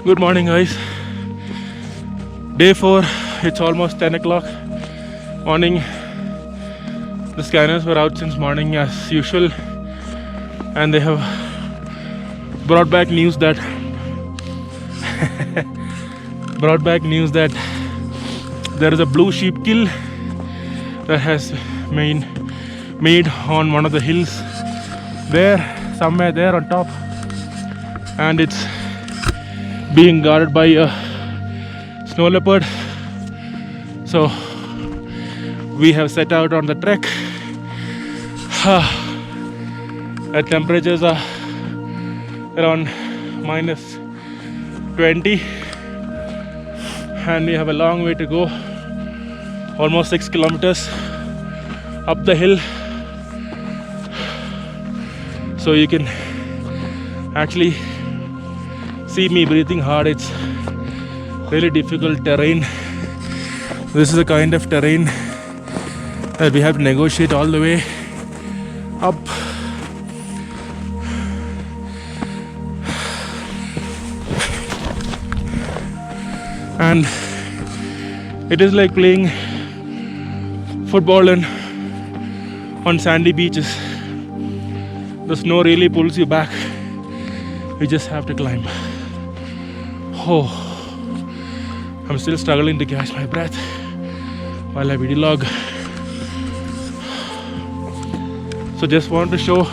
Good morning, guys. Day 4, it's almost 10 o'clock morning. The scanners were out since morning as usual, and they have brought back news that there is a blue sheep kill that has been made on one of the hills there, somewhere there on top, and it's being guarded by a snow leopard. So we have set out on the trek. The temperatures are around minus 20, and we have a long way to go, almost 6 kilometers up the hill. So you can actually see me breathing hard. It's really difficult terrain. This is the kind of terrain that we have to negotiate all the way up. And it is like playing football on sandy beaches. The snow really pulls you back. You just have to climb. Oh, I'm still struggling to catch my breath while I video log. So just want to show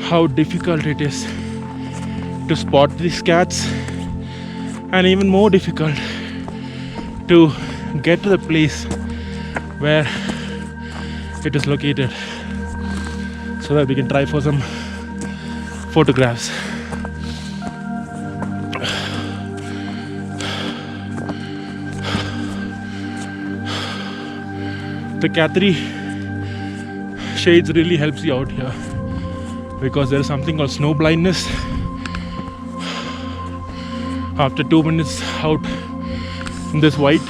how difficult it is to spot these cats, and even more difficult to get to the place where it is located, so that we can try for some photographs. The Cathri shades really helps you out here, because there is something called snow blindness. After 2 minutes out in this white,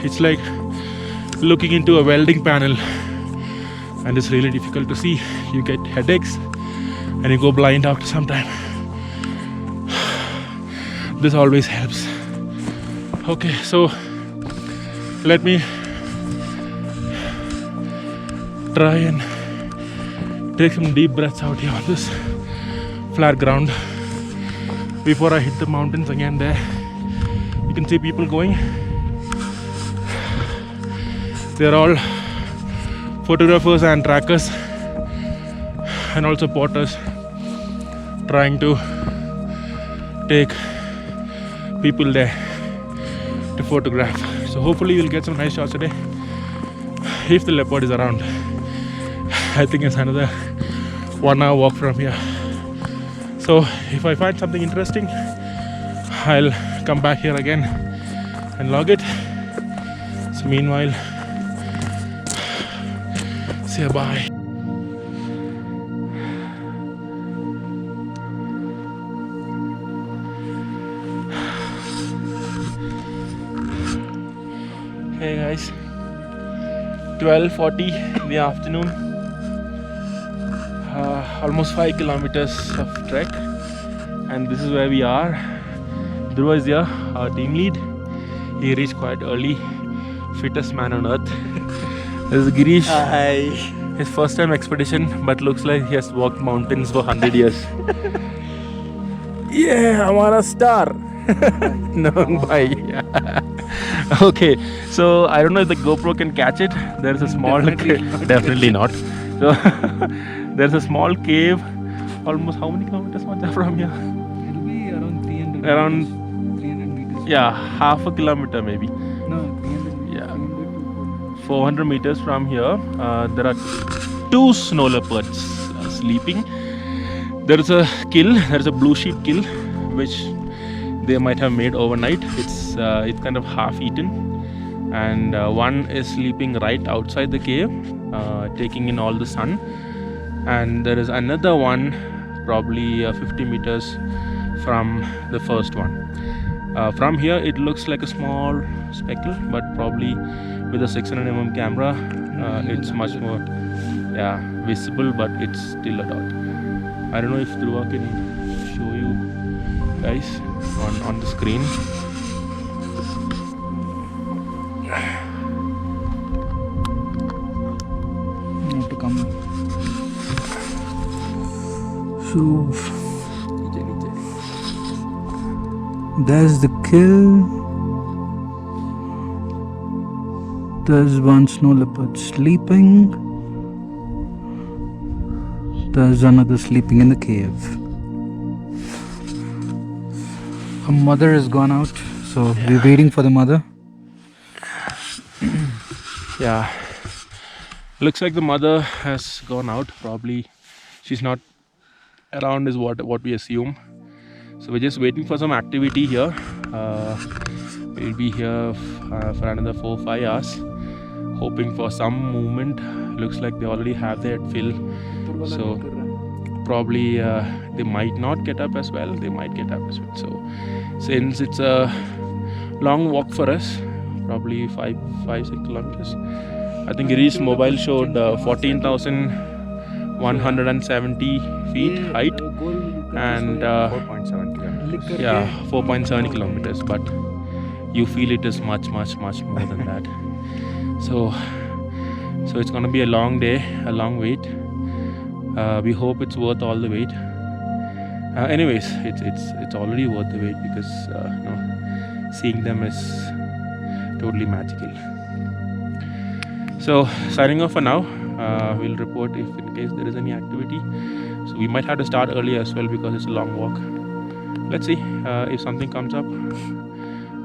it's like looking into a welding panel, and it's really difficult to see. You get headaches and you go blind after some time. This always helps. Okay, so let me try and take some deep breaths out here on this flat ground before I hit the mountains again. There you can see people going. They're all photographers and trackers, and also porters, trying to take people there to photograph. So hopefully we'll get some nice shots today, if the leopard is around. I think it's another 1 hour walk from here. So if I find something interesting, I'll come back here again and log it. So meanwhile, say bye. Hey guys, 12:40 in the afternoon. Almost 5 kilometers of trek, and this is where we are. Dhruva is here, our team lead. He reached quite early, fittest man on earth. This is Girish. Hi. His first time expedition, but looks like he has walked mountains for 100 years. Yeah, hamara star. Known by. Okay, so I don't know if the GoPro can catch it. There's a small definitely not. So there's a small cave. Almost how many kilometers from here? It'll be around 300. Around 300 meters. yeah, half a kilometer maybe. No, 300. Yeah. 300 to 400 meters from here, there are 2 snow leopards sleeping. There is a kill. There is a blue sheep kill, which they might have made overnight. It's kind of half eaten, and one is sleeping right outside the cave, taking in all the sun. And there is another one, probably 50 meters from the first one. From here, it looks like a small speckle, but probably with a 600mm camera, it's much more visible, but it's still a dot. I don't know if Dhruva can show you guys on the screen. You have to come. So there's the kill. There's one snow leopard sleeping. There's another sleeping in the cave. Her mother has gone out, so we're waiting for the mother. Yeah, looks like the mother has gone out. Probably she's not around is what we assume. So we're just waiting for some activity here. We'll be here for another 4-5 hours, hoping for some movement. Looks like they already have their fill, so probably they might not get up as well. They might get up as well. So since it's a long walk for us, probably 5-6 kilometers. I think Giri's mobile showed 14,170 feet height and 4.7 kilometers. yeah, 4.7 kilometers, but you feel it is much more than that. So it's gonna be a long day, a long wait. We hope it's worth all the wait. Anyways, it's already worth the wait because seeing them is totally magical. So signing off for now. We'll report if in case there is any activity. So we might have to start early as well because it's a long walk. Let's see if something comes up.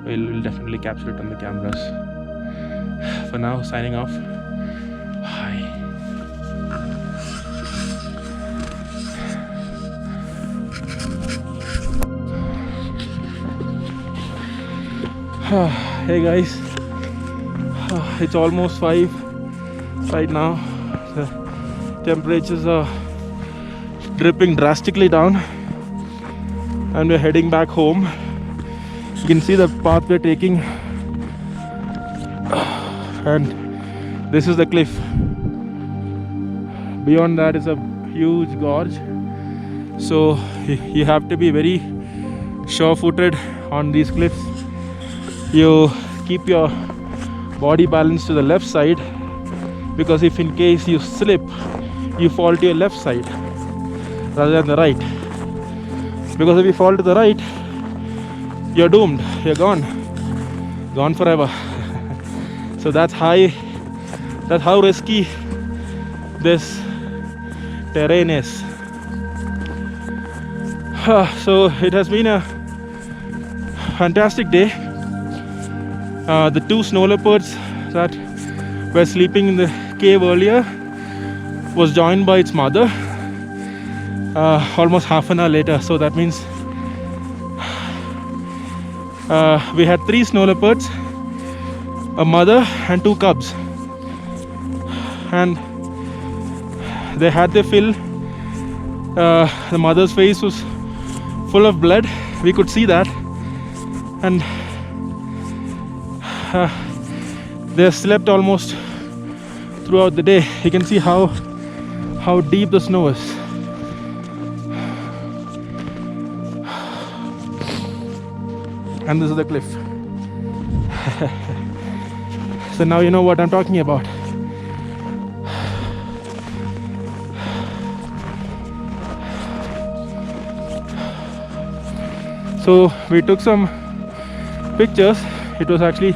We'll definitely capture it on the cameras. For now, signing off. Bye. Hey guys, it's almost 5 right now. The temperatures are dripping drastically down and we're heading back home. You can see the path we're taking, and this is the cliff. Beyond that is a huge gorge, so you have to be very sure-footed on these cliffs. You keep your body balance to the left side, because if in case you slip, you fall to your left side rather than the right. Because if you fall to the right, you're doomed, you're gone forever. So that's how risky this terrain is. So it has been a fantastic day. The 2 snow leopards that were sleeping in the cave earlier was joined by its mother almost half an hour later. So that means we had 3 snow leopards, a mother and 2 cubs, and they had their fill. The mother's face was full of blood, we could see that, and they slept almost throughout the day. You can see how deep the snow is. And this is the cliff. So now you know what I'm talking about. So we took some pictures. It was actually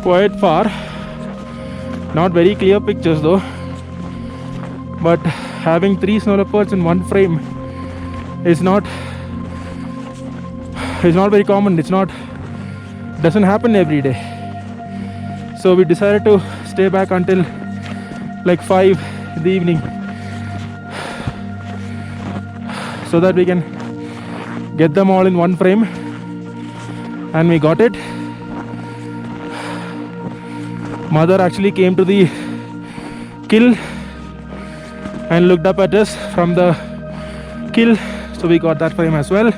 quite far, not very clear pictures though, but having 3 snow leopards in one frame is not very common. Doesn't happen every day. So we decided to stay back until like 5 in the evening so that we can get them all in one frame, and we got it. Mother actually came to the kill and looked up at us from the kill, so we got that frame as well.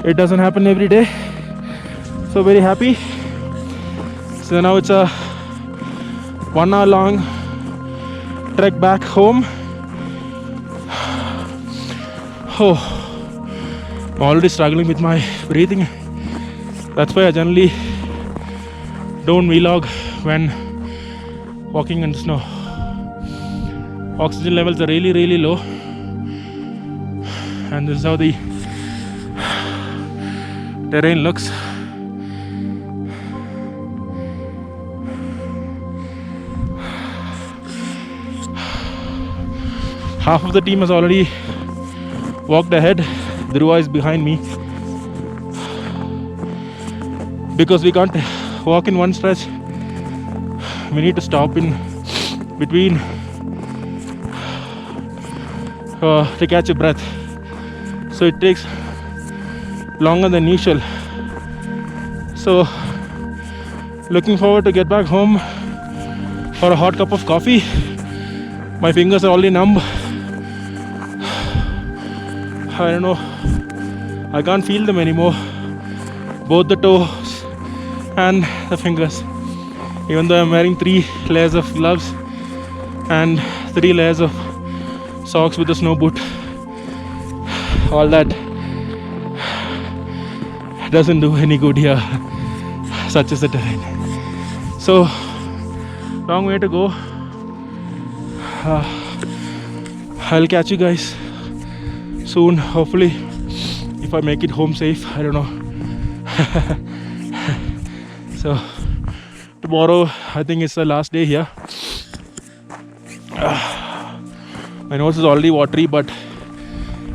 It doesn't happen every day, so very happy. So now it's a 1 hour long trek back home, Oh, I'm already struggling with my breathing. That's why I generally don't vlog when walking in the snow. Oxygen levels are really, really low, and this is how the terrain looks. Half of the team has already walked ahead. Dhruva is behind me because we can't walk in one stretch. We need to stop in between to catch a breath, so it takes longer than usual. So looking forward to get back home for a hot cup of coffee. My fingers are already numb. I don't know, I can't feel them anymore, both the toes and the fingers, even though I'm wearing 3 layers of gloves and 3 layers of socks with a snow boot. All that doesn't do any good here. Such is the terrain. So long way to go. I'll catch you guys soon, hopefully, if I make it home safe. I don't know. So tomorrow I think it's the last day here. My nose is already watery, but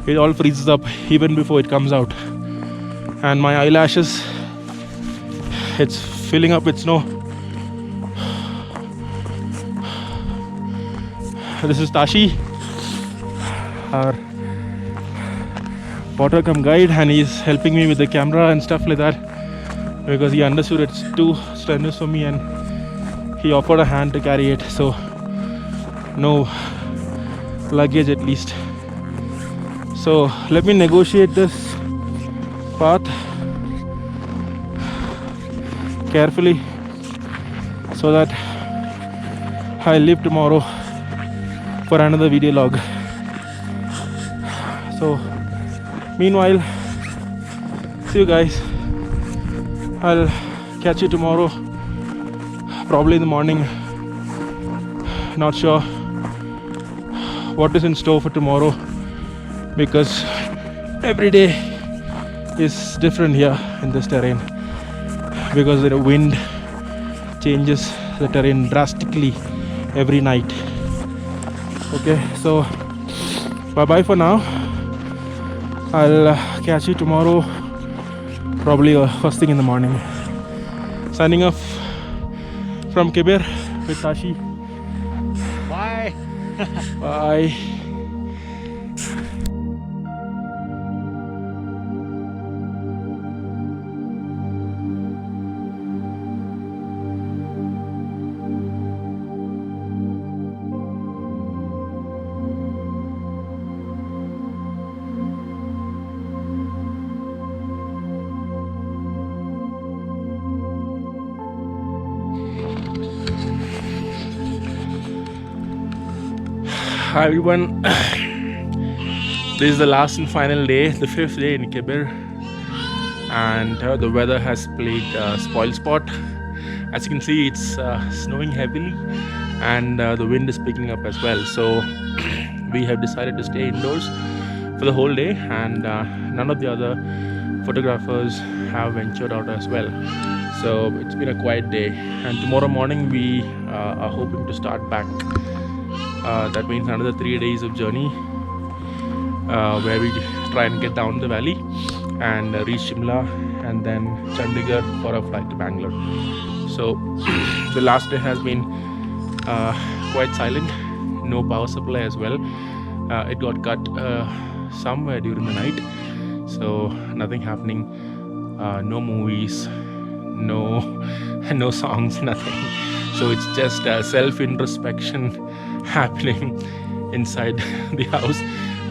it all freezes up even before it comes out, and my eyelashes, it's filling up with snow. This is Tashi, our water cum guide, and he's helping me with the camera and stuff like that because he understood it's too strenuous for me, and he offered a hand to carry it, so no luggage at least. So let me negotiate this path carefully so that I live tomorrow for another video log. So meanwhile, see you guys. I'll catch you tomorrow, probably in the morning. Not sure what is in store for tomorrow because every day is different here in this terrain because the wind changes the terrain drastically every night. Okay, so bye bye for now. I'll catch you tomorrow, probably first thing in the morning. Signing off from Kibir with Tashi. Bye. Bye. Hi everyone, this is the last and final day, the 5th day in Kibir, and the weather has played spoil sport. As you can see, it's snowing heavily and the wind is picking up as well, so we have decided to stay indoors for the whole day, and none of the other photographers have ventured out as well. So it's been a quiet day, and tomorrow morning we are hoping to start back. That means another 3 days of journey where we try and get down the valley and reach Shimla and then Chandigarh for a flight to Bangalore. So the last day has been quite silent, no power supply as well. It got cut somewhere during the night, so nothing happening, no movies, no songs, nothing. So it's just self-introspection happening inside the house.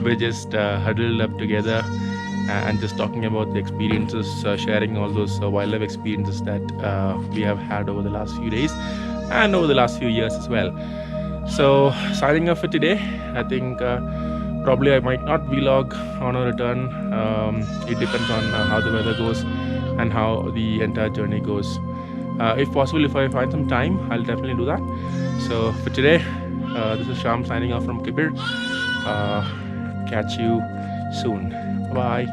We're just huddled up together and just talking about the experiences, sharing all those wildlife experiences that we have had over the last few days and over the last few years as well. So signing off for today. I think Probably I might not vlog on a return. It depends on how the weather goes and how the entire journey goes. If possible, if I find some time, I'll definitely do that. So for today, this is Sham signing off from Kibir. Catch you soon. Bye.